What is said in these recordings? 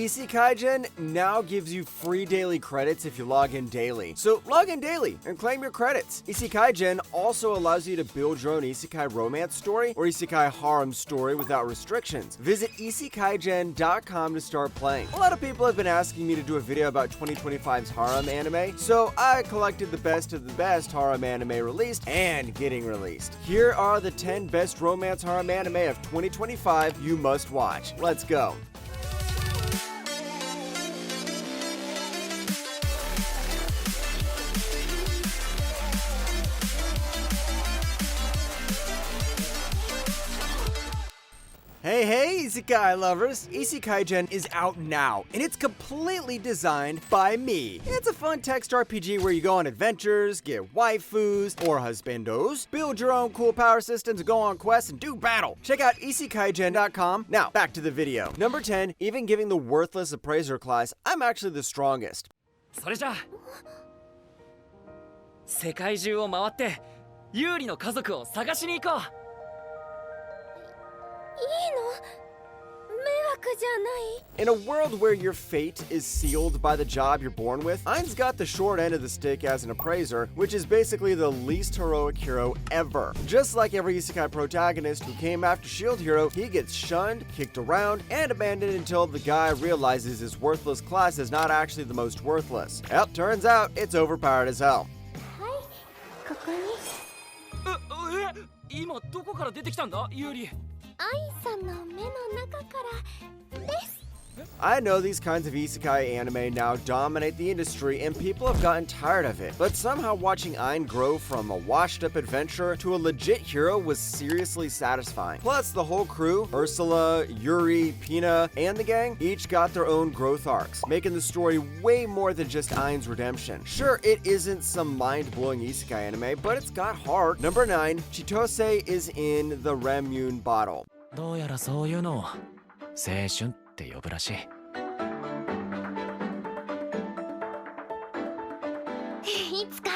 Isekaigen now gives you free daily credits if you log in daily. So log in daily and claim your credits. Isekaigen also allows you to build your own isekai romance story or isekai harem story without restrictions. Visit isekaigen.com to start playing. A lot of people have been asking me to do a video about 2025's harem anime, so I collected the best of the best harem anime released and getting released. Here are the 10 best romance harem anime of 2025 you must watch. Let's go. Hey, isekai lovers! Isekaigen is out now, and it's completely designed by me. It's a fun text RPG where you go on adventures, get waifus or husbandos, build your own cool power systems, go on quests, and do battle. Check out isekaigen.com. Now, back to the video. Number 10, even giving the worthless appraiser class, I'm actually the strongest. それじゃあ世界中を回って有利の家族を探しに行こう。In a world where your fate is sealed by the job you're born with, Ain's got the short end of the stick as an appraiser, which is basically the least heroic hero ever. Just like every isekai protagonist who came after Shield Hero, he gets shunned, kicked around, and abandoned until the guy realizes his worthless class is not actually the most worthless. Well, turns out it's overpowered as hell. 今どこから出てきたんだ、ユーリ。愛さんの目の中からです。 I know these kinds of isekai anime now dominate the industry and people have gotten tired of it, but somehow watching Ain grow from a washed-up adventurer to a legit hero was seriously satisfying. Plus, the whole crew, Ursula, Yuri, Pina, and the gang, each got their own growth arcs, making the story way more than just Ain's redemption. Sure, it isn't some mind-blowing isekai anime, but it's got heart. Number 9, Chitose is in the Remune bottle. どうやらそういうのを青春って呼ぶらしい。いつか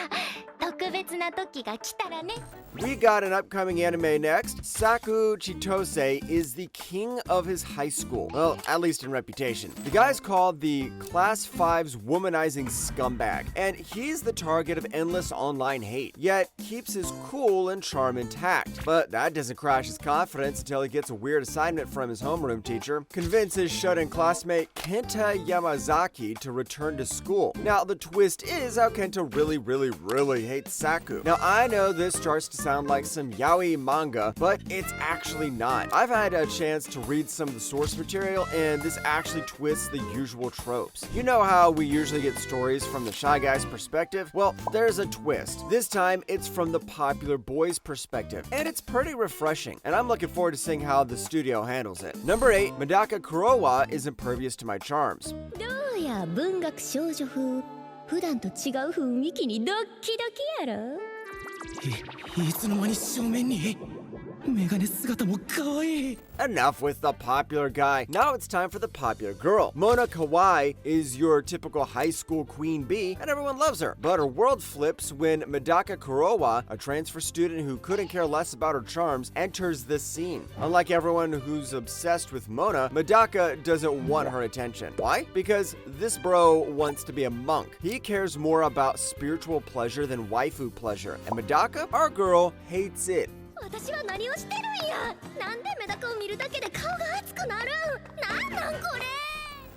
特別な時が来たらね。 We got an upcoming anime next. Saku Chitose is the king of his high school. Well, at least in reputation. The guy's called the Class 5's womanizing scumbag, and he's the target of endless online hate, yet keeps his cool and charm intact. But that doesn't crash his confidence until he gets a weird assignment from his homeroom teacher, convince his shut-in classmate Kenta Yamazaki to return to school. Now, the twist is how Kenta really hates Saku. Now, I know this starts to sound like some yaoi manga, but it's actually not. I've had a chance to read some of the source material, and this actually twists the usual tropes. You know how we usually get stories from the shy guy's perspective? Well, there's a twist. This time, it's from the popular boy's perspective, and it's pretty refreshing, and I'm looking forward to seeing how the studio handles it. Number 8, Medaka Kurowa is impervious to my charms. どうや文学少女風。普段と違う雰囲気にドッキドキやろ。いつの間に正面にメガネ姿も可愛い。 Enough with the popular guy. Now it's time for the popular girl. Mona Kawai is your typical high school queen bee, and everyone loves her. But her world flips when Medaka Kurowa, a transfer student who couldn't care less about her charms, enters the scene. Unlike everyone who's obsessed with Mona, Medaka doesn't want her attention. Why? Because this bro wants to be a monk. He cares more about spiritual pleasure than waifu pleasure. And Medaka, our girl, hates it. 私は何をしてるんや。なんでメダカを見るだけで顔が熱くなるん。なんこれ。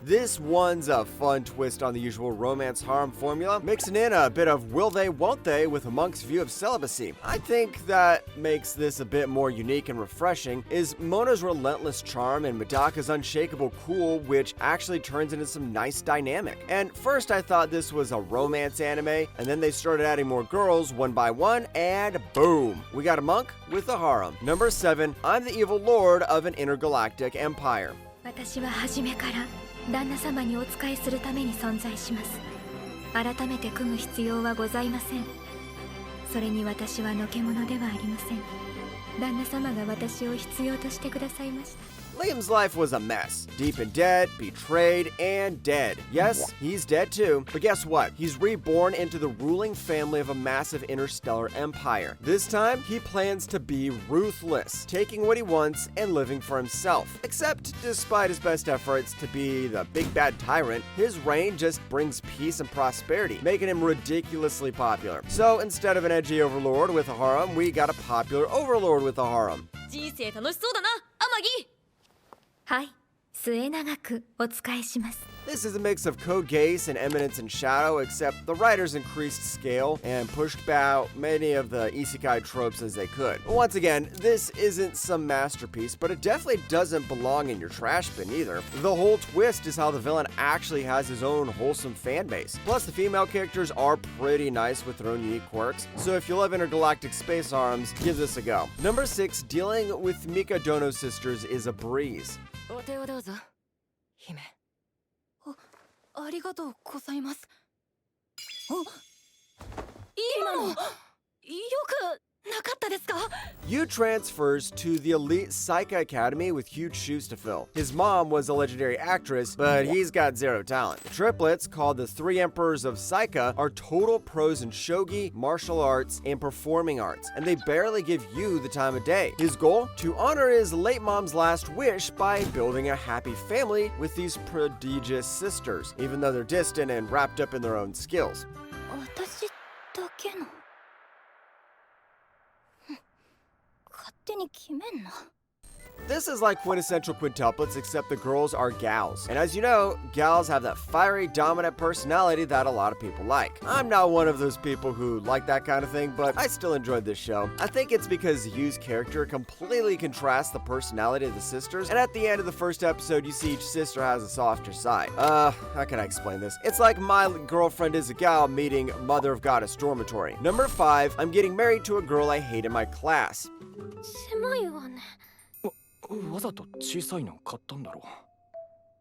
This one's a fun twist on the usual romance harem formula, mixing in a bit of will they, won't they with a monk's view of celibacy. I think that makes this a bit more unique and refreshing is Mona's relentless charm and Medaka's unshakable cool, which actually turns into some nice dynamic. And first I thought this was a romance anime, and then they started adding more girls one by one, and boom! We got a monk with a harem. Number 7, I'm the evil lord of an intergalactic empire. 私は初めから旦那様にお仕えするために存在します。改めて組む必要はございません。それに私はのけ者ではありません。旦那様が私を必要としてくださいました。Liam's life was a mess. Deep in debt, betrayed, and dead. Yes, he's dead too. But guess what? He's reborn into the ruling family of a massive interstellar empire. This time, he plans to be ruthless, taking what he wants and living for himself. Except, despite his best efforts to be the big bad tyrant, his reign just brings peace and prosperity, making him ridiculously popular. So instead of an edgy overlord with a harem, we got a popular overlord with a harem. 人生楽しそうだな、天城。はい、末永くお仕えします。 This is a mix of Code Geass and Eminence and Shadow, except the writers increased scale and pushed out many of the isekai tropes as they could. Once again, this isn't some masterpiece, but it definitely doesn't belong in your trash bin either. The whole twist is how the villain actually has his own wholesome fan base. Plus, the female characters are pretty nice with their own unique quirks, so if you love intergalactic space harems, give this a go. Number 6, dealing with Mika Dono's sisters is a breeze. お手をどうぞ、姫。ありがとうございます。今のよくなかったですか? Yu transfers to the elite Saika Academy with huge shoes to fill. His mom was a legendary actress, but he's got zero talent. The triplets, called the Three Emperors of Saika, are total pros in shogi, martial arts, and performing arts, and they barely give Yu the time of day. His goal? To honor his late mom's last wish by building a happy family with these prodigious sisters, even though they're distant and wrapped up in their own skills. 私だけの勝手に決めんな。 This is like quintessential quintuplets, except the girls are gals. And as you know, gals have that fiery, dominant personality that a lot of people like. I'm not one of those people who like that kind of thing, but I still enjoyed this show. I think it's because Yu's character completely contrasts the personality of the sisters, and at the end of the first episode, you see each sister has a softer side. How can I explain this? It's like my girlfriend is a gal meeting Mother of Goddess Dormitory. Number 5, I'm getting married to a girl I hate in my class. 狭いわね。わざと小さいの買ったんだろう。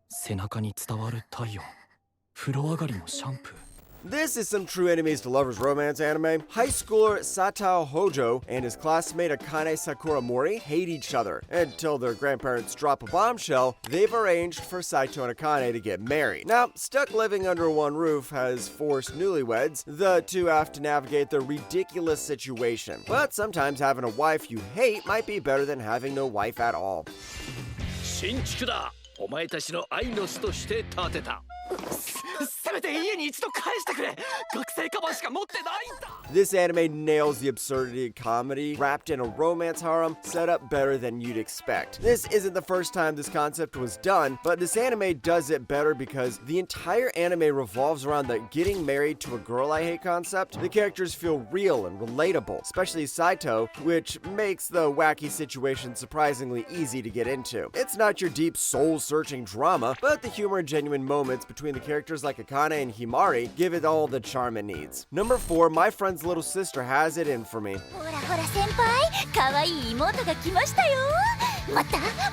背中に伝わる体温、風呂上がりのシャンプー。 This is some true enemies to lovers romance anime. High schooler Satao Hojo and his classmate Akane Sakura Mori hate each other. Until their grandparents drop a bombshell, they've arranged for Saito and Akane to get married. Now, stuck living under one roof has forced newlyweds. The two have to navigate their ridiculous situation. But sometimes having a wife you hate might be better than having no wife at all. 新築だ。お前たちの愛の巣として建てた。せめて家に一度返してくれ。学生カバンしか持ってないんだ。 This anime nails the absurdity of comedy wrapped in a romance harem set up better than you'd expect. This isn't the first time this concept was done, but this anime does it better because the entire anime revolves around the getting married to a girl I hate concept. The characters feel real and relatable, especially Saito, which makes the wacky situation surprisingly easy to get into. It's not your deep soul-searching drama, but the humor and genuine moments between the characters like Akane and Himari give it all the charm it needs. Number 4, my friend's little sister has it in for me. ほらほら先輩、可愛い妹が来ましたよ。待ってました。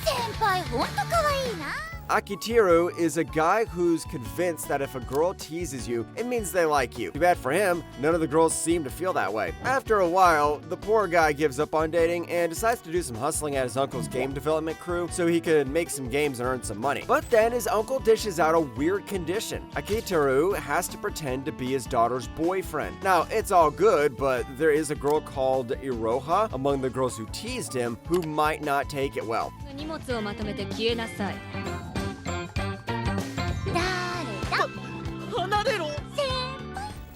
先輩ほんと可愛いな。 Akitiru is a guy who's convinced that if a girl teases you, it means they like you. Too bad for him, none of the girls seem to feel that way. After a while, the poor guy gives up on dating and decides to do some hustling at his uncle's game development crew so he could make some games and earn some money. But then his uncle dishes out a weird condition. Akitiru has to pretend to be his daughter's boyfriend. Now, it's all good, but there is a girl called Iroha among the girls who teased him who might not take it well. 荷物をまとめて消えなさい。 離れろ。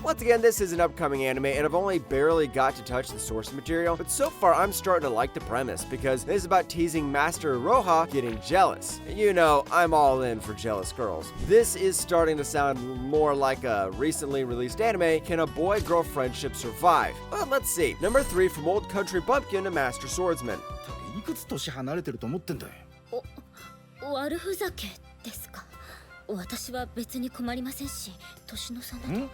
Once again, this is an upcoming anime, and I've only barely got to touch the source material, but so far I'm starting to like the premise, because it is about teasing Master Iroha getting jealous. And you know, I'm all in for jealous girls. This is starting to sound more like a recently released anime, Can a Boy-Girl Friendship Survive? Well, let's see. Number 3, from Old Country Bumpkin to Master Swordsman. いくつ年離れてると思ってんだよ。悪ふざけですか。私は別に困りませんし、年の差など。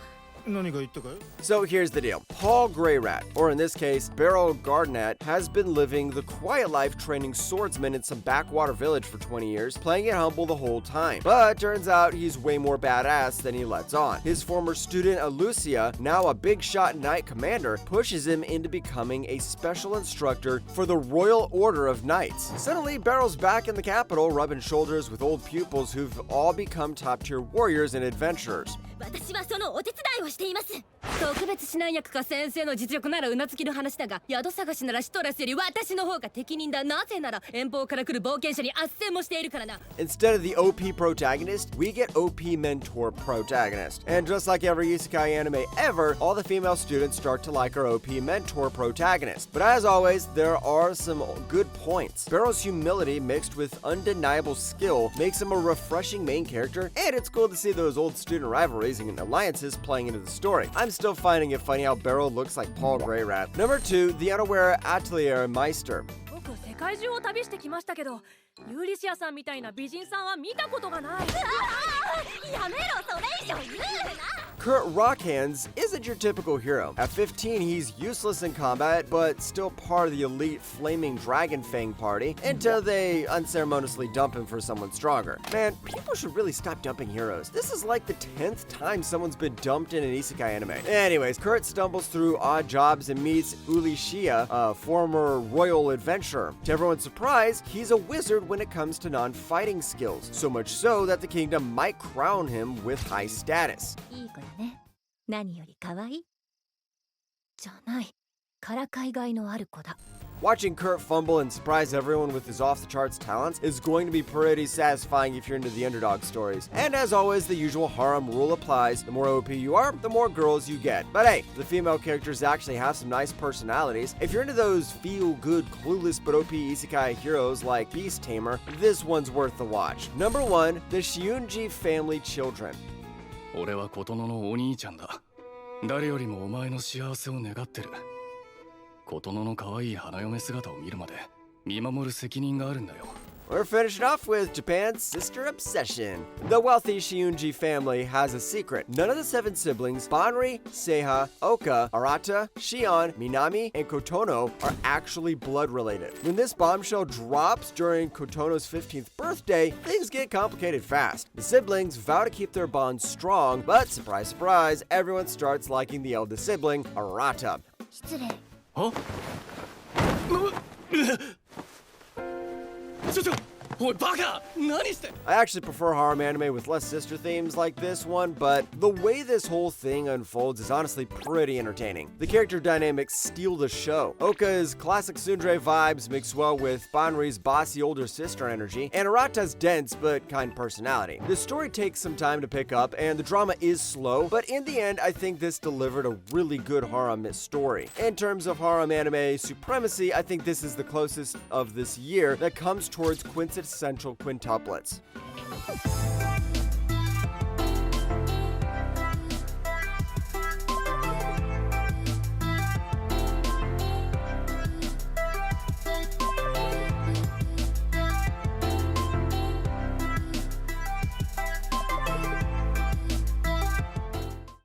何が言ったかい？ So here's the deal. Paul Greyrat, or in this case, Beryl Gardnett, has been living the quiet life training swordsman in some backwater village for 20 years, playing it humble the whole time. But turns out he's way more badass than he lets on. His former student Alucia, now a big shot knight commander, pushes him into becoming a special instructor for the Royal Order of Knights. Suddenly, Beryl's back in the capital, rubbing shoulders with old pupils who've all become top-tier warriors and adventurers. 私はそのお手伝いをしています。特別指南役か先生の実力ならうなずきの話だが、宿探しならシトラスより私の方が適任だ。なぜなら遠方から来る冒険者に斡旋もしているからな。 Instead of the OP protagonist, we get OP mentor protagonist. And just like every isekai anime ever, all the female students start to like our OP mentor protagonist. But as always, there are some good points. Beryl's humility mixed with undeniable skill makes him a refreshing main character, and it's cool to see those old student rivalries and alliances playing into the story. I'm still finding it funny how Beryl looks like Paul Greyrat. Number 2, the unaware Atelier Meister. 僕世界中を旅してきましたけど、ユーリシアさんみたいな美人さんは見たことがない。やめろ、それ以上言うな。 Kurt Rockhands isn't your typical hero. At 15, he's useless in combat, but still part of the elite Flaming Dragon Fang party until they unceremoniously dump him for someone stronger. Man, people should really stop dumping heroes. This is like the 10th time someone's been dumped in an isekai anime. Anyways, Kurt stumbles through odd jobs and meets Uli Shia, a former royal adventurer. To everyone's surprise, he's a wizard when it comes to non-fighting skills, so much so that the kingdom might crown him with high status. いい子だね。何より可愛い。じゃない。からかいがいのある子だ。 Watching Kurt fumble and surprise everyone with his off-the-charts talents is going to be pretty satisfying if you're into the underdog stories. And as always, the usual harem rule applies. The more OP you are, the more girls you get. But hey, the female characters actually have some nice personalities. If you're into those feel-good, clueless but OP isekai heroes like Beast Tamer, this one's worth the watch. Number 1, the Shiunji family children. 俺は琴乃のお兄ちゃんだ。誰よりもお前の幸せを願ってる。琴乃の可愛い花嫁姿を見るまで見守る責任があるんだよ。 We're finishing off with Japan's sister obsession. The wealthy Shiunji family has a secret. None of the 7 siblings, Banri, Seiha, Oka, Arata, Shion, Minami, and Kotono, are actually blood related. When this bombshell drops during Kotono's 15th birthday, things get complicated fast. The siblings vow to keep their bond strong, but surprise, surprise, everyone starts liking the eldest sibling, Arata. 失礼。あおいバカ何して I actually prefer harem anime with less sister themes like this one, but the way this whole thing unfolds is honestly pretty entertaining. The character dynamics steal the show. Oka's classic tsundere vibes mix well with Banri's bossy older sister energy, and Arata's dense but kind personality. The story takes some time to pick up, and the drama is slow, but in the end, I think this delivered a really good harem story. In terms of harem anime supremacy, I think this is the closest of this year that comes towards quintessential quintuplets.